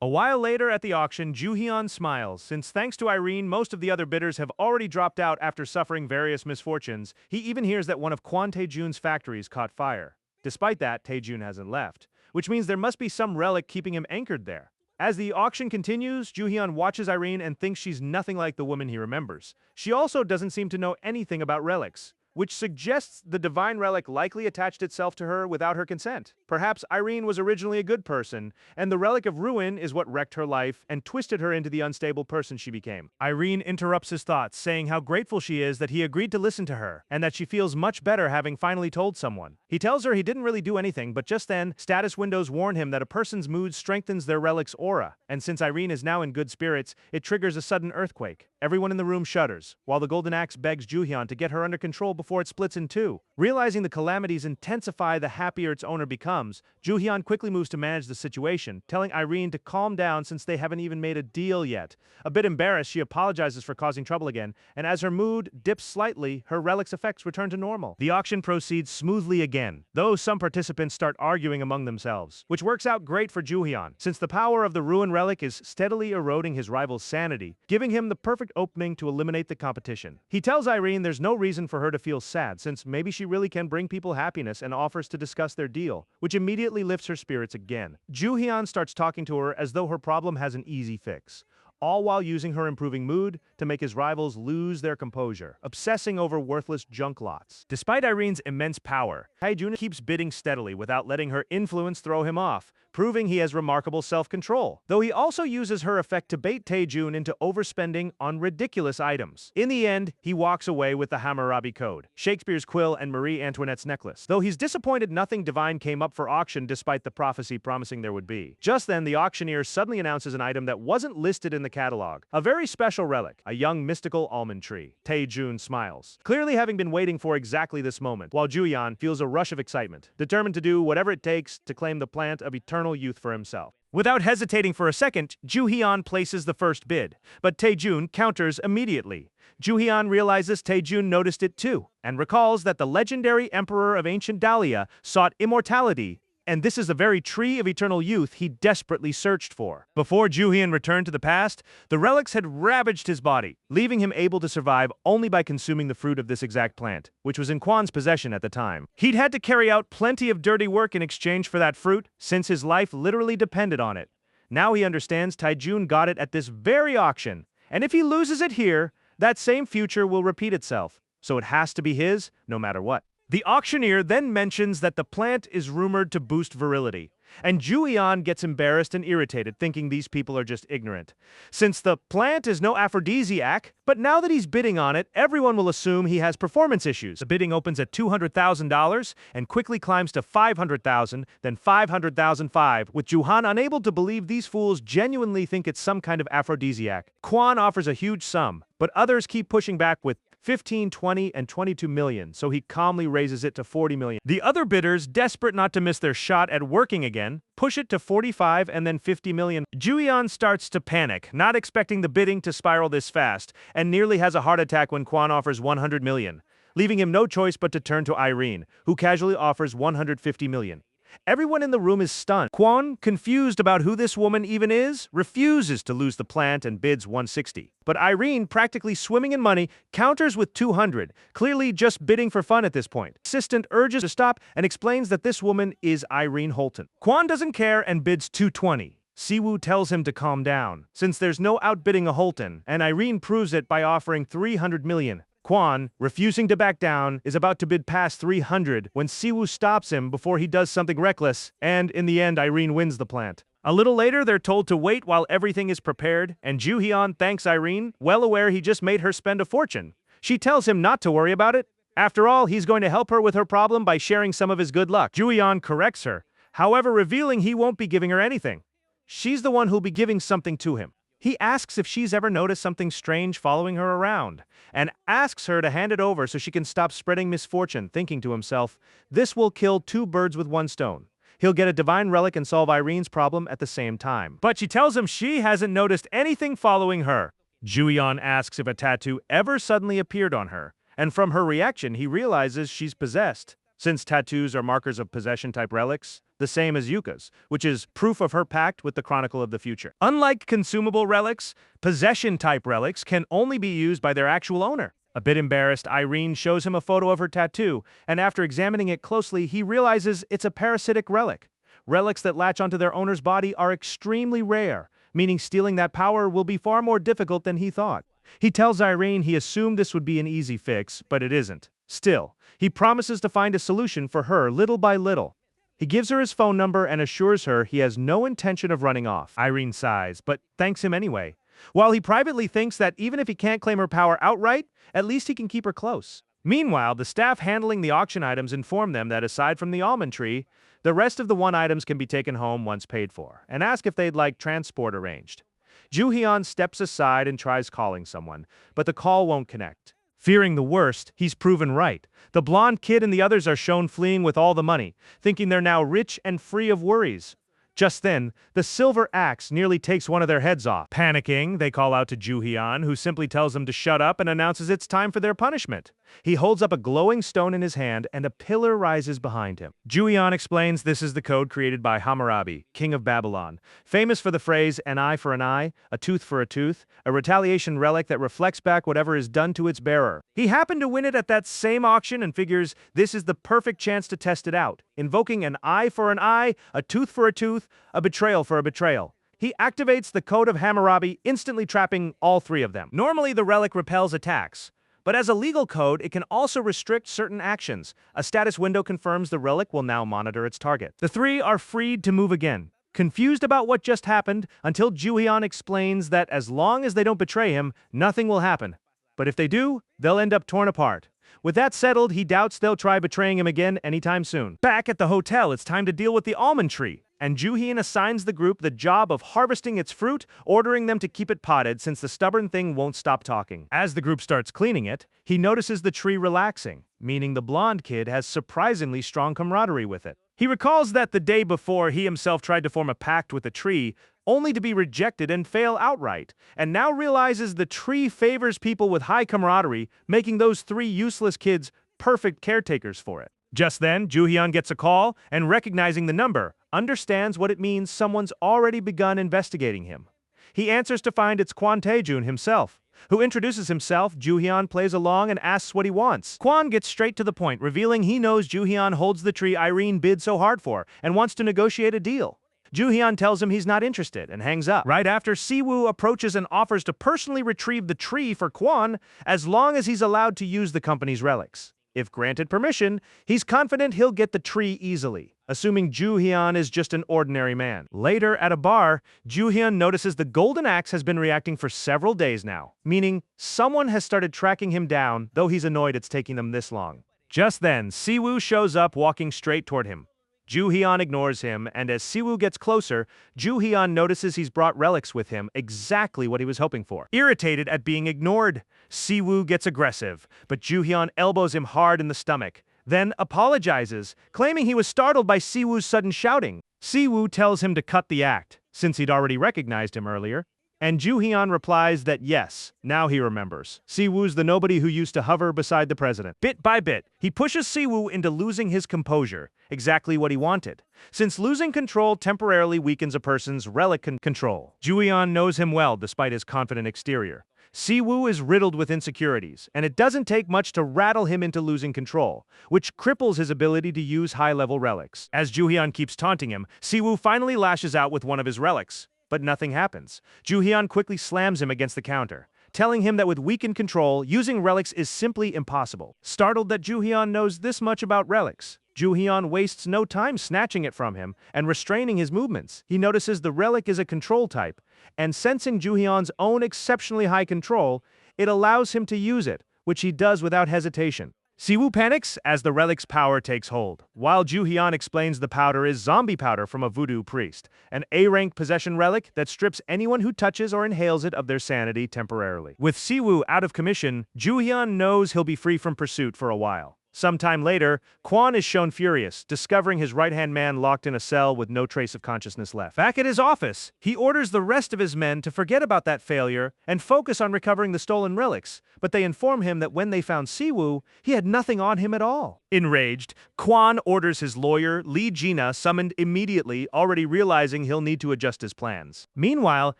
a while later at the auction, Joo-hyun smiles. Since thanks to Irene, most of the other bidders have already dropped out after suffering various misfortunes. He even hears that one of Kwon Tae-jun's factories caught fire. Despite that, Tae-jun hasn't left, which means there must be some relic keeping him anchored there. As the auction continues, Joo-hyun watches Irene and thinks she's nothing like the woman he remembers. She also doesn't seem to know anything about relics, which suggests the divine relic likely attached itself to her without her consent. Perhaps Irene was originally a good person, and the relic of ruin is what wrecked her life and twisted her into the unstable person she became. Irene interrupts his thoughts, saying how grateful she is that he agreed to listen to her, and that she feels much better having finally told someone. He tells her he didn't really do anything, but just then, status windows warn him that a person's mood strengthens their relic's aura, and since Irene is now in good spirits, it triggers a sudden earthquake. Everyone in the room shudders, while the Golden Axe begs Joo-hyun to get her under control before it splits in two. Realizing the calamities intensify the happier its owner becomes, Joo-hyun quickly moves to manage the situation, telling Irene to calm down since they haven't even made a deal yet. A bit embarrassed, she apologizes for causing trouble again, and as her mood dips slightly, her relic's effects return to normal. The auction proceeds smoothly again, though some participants start arguing among themselves, which works out great for Joo-hyun, since the power of the ruin relic is steadily eroding his rival's sanity, giving him the perfect opening to eliminate the competition. He tells Irene there's no reason for her to feel sad, since maybe she really can bring people happiness, and offers to discuss their deal, which immediately lifts her spirits again. Joo-hyun starts talking to her as though her problem has an easy fix, all while using her improving mood to make his rivals lose their composure, obsessing over worthless junk lots. Despite Irene's immense power, Tae-jun keeps bidding steadily without letting her influence throw him off, proving he has remarkable self-control, though he also uses her effect to bait Tae-jun into overspending on ridiculous items. In the end, he walks away with the Hammurabi Code, Shakespeare's quill, and Marie Antoinette's necklace, though he's disappointed nothing divine came up for auction despite the prophecy promising there would be. Just then, the auctioneer suddenly announces an item that wasn't listed in the catalog, a very special relic, a young mystical almond tree. Tae-jun smiles, clearly having been waiting for exactly this moment, while Joo-hyun feels a rush of excitement, determined to do whatever it takes to claim the plant of eternal youth for himself. Without hesitating for a second, Joo-hyun places the first bid, but Tae-jun counters immediately. Joo-hyun realizes Tae-jun noticed it too, and recalls that the legendary emperor of ancient Dahlia sought immortality, and this is the very tree of eternal youth he desperately searched for. Before Joo-hyun returned to the past, the relics had ravaged his body, leaving him able to survive only by consuming the fruit of this exact plant, which was in Kwon's possession at the time. He'd had to carry out plenty of dirty work in exchange for that fruit, since his life literally depended on it. Now he understands Tae-jun got it at this very auction, and if he loses it here, that same future will repeat itself, so it has to be his, no matter what. The auctioneer then mentions that the plant is rumored to boost virility, and Joo-hyun gets embarrassed and irritated, thinking these people are just ignorant. Since the plant is no aphrodisiac, but now that he's bidding on it, everyone will assume he has performance issues. The bidding opens at $200,000 and quickly climbs to $500,000, then $500,005, with Joo-hyun unable to believe these fools genuinely think it's some kind of aphrodisiac. Kwon offers a huge sum, but others keep pushing back with 15, 20, and 22 million, so he calmly raises it to 40 million. The other bidders, desperate not to miss their shot at working again, push it to 45 and then 50 million. Joo-hyun starts to panic, not expecting the bidding to spiral this fast, and nearly has a heart attack when Kwon offers 100 million, leaving him no choice but to turn to Irene, who casually offers 150 million. Everyone in the room is stunned. Kwon, confused about who this woman even is, refuses to lose the plant and bids 160. But Irene, practically swimming in money, counters with 200, clearly just bidding for fun at this point. Assistant urges to stop and explains that this woman is Irene Holton. Kwon doesn't care and bids 220. Siwoo tells him to calm down, since there's no outbidding a Holton, and Irene proves it by offering 300 million. Kwon, refusing to back down, is about to bid past 300 when Siwoo stops him before he does something reckless, and in the end Irene wins the plant. A little later, they're told to wait while everything is prepared, and Joo-hyun thanks Irene, well aware he just made her spend a fortune. She tells him not to worry about it. After all, he's going to help her with her problem by sharing some of his good luck. Joo-hyun corrects her, however revealing he won't be giving her anything. She's the one who'll be giving something to him. He asks if she's ever noticed something strange following her around, and asks her to hand it over so she can stop spreading misfortune, thinking to himself, this will kill two birds with one stone. He'll get a divine relic and solve Irene's problem at the same time. But she tells him she hasn't noticed anything following her. Ju-hyun asks if a tattoo ever suddenly appeared on her, and from her reaction he realizes she's possessed. Since tattoos are markers of possession-type relics, the same as Yuka's, which is proof of her pact with the Chronicle of the Future. Unlike consumable relics, possession-type relics can only be used by their actual owner. A bit embarrassed, Irene shows him a photo of her tattoo, and after examining it closely, he realizes it's a parasitic relic. Relics that latch onto their owner's body are extremely rare, meaning stealing that power will be far more difficult than he thought. He tells Irene he assumed this would be an easy fix, but it isn't. Still, he promises to find a solution for her little by little. He gives her his phone number and assures her he has no intention of running off. Irene sighs, but thanks him anyway. While he privately thinks that even if he can't claim her power outright, at least he can keep her close. Meanwhile, the staff handling the auction items inform them that aside from the almond tree, the rest of the one items can be taken home once paid for, and ask if they'd like transport arranged. Ju-hyun steps aside and tries calling someone, but the call won't connect. Fearing the worst, he's proven right. The blonde kid and the others are shown fleeing with all the money, thinking they're now rich and free of worries. Just then, the silver axe nearly takes one of their heads off. Panicking, they call out to Ju-hyun, who simply tells them to shut up and announces it's time for their punishment. He holds up a glowing stone in his hand and a pillar rises behind him. Ju-hyun explains this is the code created by Hammurabi, king of Babylon, famous for the phrase an eye for an eye, a tooth for a tooth, a retaliation relic that reflects back whatever is done to its bearer. He happened to win it at that same auction and figures this is the perfect chance to test it out, invoking an eye for an eye, a tooth for a tooth, a betrayal for a betrayal. He activates the code of Hammurabi, instantly trapping all three of them. Normally, the relic repels attacks, but as a legal code, it can also restrict certain actions. A status window confirms the relic will now monitor its target. The three are freed to move again, confused about what just happened until Ju-hyun explains that as long as they don't betray him, nothing will happen. But if they do, they'll end up torn apart. With that settled, he doubts they'll try betraying him again anytime soon. Back at the hotel, it's time to deal with the almond tree, and Ju-hyun assigns the group the job of harvesting its fruit, ordering them to keep it potted since the stubborn thing won't stop talking. As the group starts cleaning it, he notices the tree relaxing, meaning the blonde kid has surprisingly strong camaraderie with it. He recalls that the day before he himself tried to form a pact with the tree, only to be rejected and fail outright, and now realizes the tree favors people with high camaraderie, making those three useless kids perfect caretakers for it. Just then, Ju-hyun gets a call, and recognizing the number, understands what it means someone's already begun investigating him. He answers to find it's Kwon Tae-jun himself, who introduces himself. Ju-hyun plays along and asks what he wants. Kwon gets straight to the point, revealing he knows Ju-hyun holds the tree Irene bid so hard for, and wants to negotiate a deal. Ju-hyun tells him he's not interested and hangs up. Right after, Siwoo approaches and offers to personally retrieve the tree for Kwon as long as he's allowed to use the company's relics. If granted permission, he's confident he'll get the tree easily, assuming Ju-hyun is just an ordinary man. Later, at a bar, Ju-hyun notices the golden axe has been reacting for several days now, meaning someone has started tracking him down, though he's annoyed it's taking them this long. Just then, Siwoo shows up walking straight toward him. Ju-hyun ignores him, and as Siwoo gets closer, Ju-hyun notices he's brought relics with him, exactly what he was hoping for. Irritated at being ignored, Siwoo gets aggressive, but Ju-hyun elbows him hard in the stomach, then apologizes, claiming he was startled by Siwoo's sudden shouting. Siwoo tells him to cut the act, since he'd already recognized him earlier, and Ju-hyun replies that yes, now he remembers. Siwoo's the nobody who used to hover beside the president. Bit by bit, he pushes Siwoo into losing his composure, exactly what he wanted, since losing control temporarily weakens a person's relic control. Ju-hyun knows him well despite his confident exterior. Siwoo is riddled with insecurities, and it doesn't take much to rattle him into losing control, which cripples his ability to use high-level relics. As Ju-hyun keeps taunting him, Siwoo finally lashes out with one of his relics. But nothing happens. Ju-hyun quickly slams him against the counter, telling him that with weakened control, using relics is simply impossible. Startled that Ju-hyun knows this much about relics, Ju-hyun wastes no time snatching it from him and restraining his movements. He notices the relic is a control type, and sensing Ju-hyun's own exceptionally high control, it allows him to use it, which he does without hesitation. Siwoo panics as the relic's power takes hold, while Ju-hyun explains the powder is zombie powder from a voodoo priest, an A-rank possession relic that strips anyone who touches or inhales it of their sanity temporarily. With Siwoo out of commission, Ju-hyun knows he'll be free from pursuit for a while. Sometime later, Kwon is shown furious, discovering his right-hand man locked in a cell with no trace of consciousness left. Back at his office, he orders the rest of his men to forget about that failure and focus on recovering the stolen relics, but they inform him that when they found Siwoo, he had nothing on him at all. Enraged, Kwon orders his lawyer, Lee Jina, summoned immediately, already realizing he'll need to adjust his plans. Meanwhile,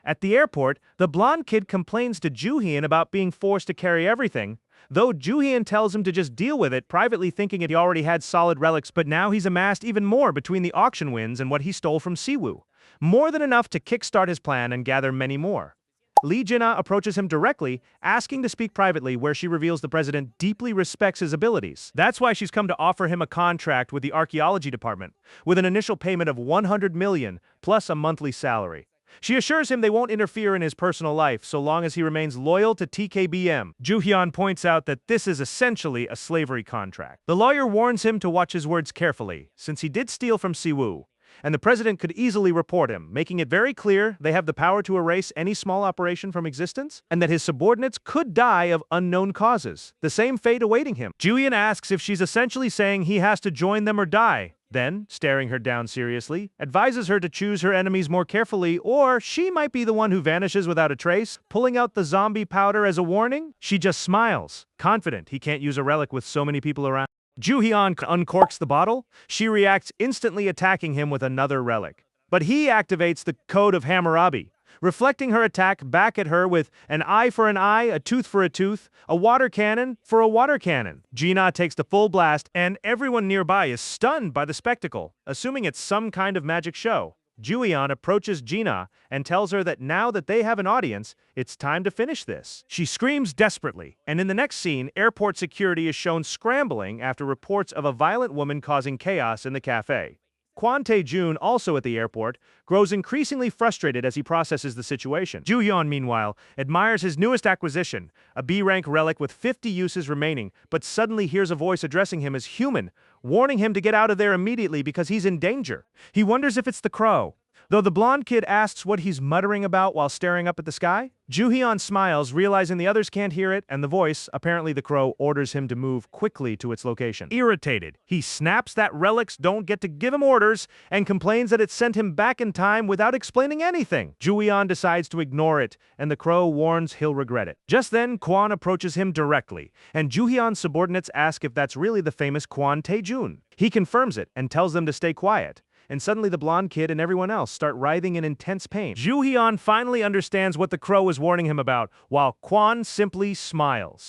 at the airport, the blonde kid complains to Ju-hyun about being forced to carry everything, though Ju-hyun tells him to just deal with it, privately thinking he already had solid relics, but now he's amassed even more between the auction wins and what he stole from Siwoo. More than enough to kickstart his plan and gather many more. Lee Jina approaches him directly, asking to speak privately, where she reveals the president deeply respects his abilities. That's why she's come to offer him a contract with the archaeology department, with an initial payment of 100 million, plus a monthly salary. She assures him they won't interfere in his personal life so long as he remains loyal to TKBM. Ju-hyun points out that this is essentially a slavery contract. The lawyer warns him to watch his words carefully, since he did steal from Siwoo, and the president could easily report him, making it very clear they have the power to erase any small operation from existence, and that his subordinates could die of unknown causes, the same fate awaiting him. Ju-hyun asks if she's essentially saying he has to join them or die. Then, staring her down seriously, advises her to choose her enemies more carefully, or she might be the one who vanishes without a trace, pulling out the zombie powder as a warning. She just smiles, confident he can't use a relic with so many people around. Ju-hyun uncorks the bottle. She reacts, instantly attacking him with another relic. But he activates the Code of Hammurabi, reflecting her attack back at her with an eye for an eye, a tooth for a tooth, a water cannon for a water cannon. Jina takes the full blast, and everyone nearby is stunned by the spectacle, assuming it's some kind of magic show. Ju-hyun approaches Jina and tells her that now that they have an audience, it's time to finish this. She screams desperately, and in the next scene, airport security is shown scrambling after reports of a violent woman causing chaos in the cafe. Kwon Tae-jun, also at the airport, grows increasingly frustrated as he processes the situation. Ju-hyun, meanwhile, admires his newest acquisition, a B-rank relic with 50 uses remaining, but suddenly hears a voice addressing him as human, warning him to get out of there immediately because he's in danger. He wonders if it's the crow, though the blonde kid asks what he's muttering about while staring up at the sky. Ju-hyun smiles, realizing the others can't hear it, and the voice, apparently the crow, orders him to move quickly to its location. Irritated, he snaps that relics don't get to give him orders and complains that it sent him back in time without explaining anything. Ju-hyun decides to ignore it, and the crow warns he'll regret it. Just then, Kwon approaches him directly, and Ju-hyun's subordinates ask if that's really the famous Kwon Tae-jun. He confirms it and tells them to stay quiet. And suddenly the blonde kid and everyone else start writhing in intense pain. Ju-hyun finally understands what the crow was warning him about, while Kwon simply smiles.